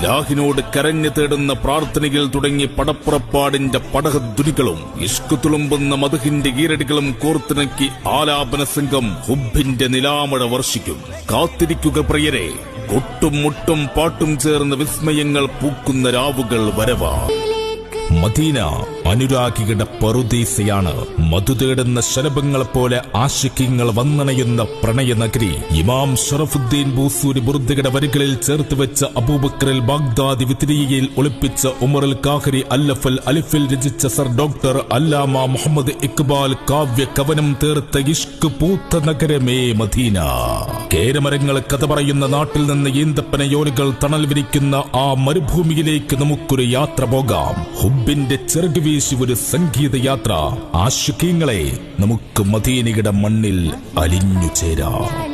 ഇലാഹിനോട് കരഞ്ഞു തേടുന്ന പ്രാർത്ഥനകൾ തുടങ്ങി പടപ്പുറപ്പാടിന്റെ പടഹധ്വനികളും ഇഷ്കു തുളുമ്പുന്ന മധുഹിന്റെ ഈരടികളും കോർത്തിണക്കി ആലാപന സംഘം ഹുബിന്റെ നിലാമഴ വർഷിക്കും. കാത്തിരിക്കുക പ്രിയരെ, കൊട്ടും മുട്ടും പാട്ടും ചേർന്ന് വിസ്മയങ്ങൾ പൂക്കുന്ന രാവുകൾ വരവാ. മദീന അനുരാഗികളുടെ പറുദീസയാണ്. മധു തേടുന്ന ശലഭങ്ങളെപ്പോലെ ആശിക്യങ്ങൾ വന്നണയുന്ന പ്രണയനഗരി. ഇമാം ഷറഫുദ്ദീൻ ബൂസൂരി ബുർദയുടെ വരികളിൽ ചേർത്ത് വെച്ച അബൂബക്കറിൽ ബാഗ്ദാദി വിത്രിയയിൽ ഒളിപ്പിച്ച ഉമറുൽ കാഹരി അല്ലഫൽ അലിഫിൽ രചിച്ച സർ ഡോക്ടർ അല്ലാമ മുഹമ്മദ് ഇക്ബാൽ കാവ്യ കവനം തീർത്ത ഇഷ്ക് പൂത്ത നഗരമേ മദീന. കേരമരങ്ങൾ കഥ പറയുന്ന നാട്ടിൽ നിന്ന് ഈന്തപ്പന യോലുകൾ തണൽ വിരിക്കുന്ന ആ മരുഭൂമിയിലേക്ക് നമുക്കൊരു യാത്ര പോകാം. ഹുബിന്റെ ചിറക് വീശി ഒരു സംഗീതയാത്ര. ആശിഖീങ്ങളെ, നമുക്ക് മദീനയുടെ മണ്ണിൽ അലിഞ്ഞു ചേരാം.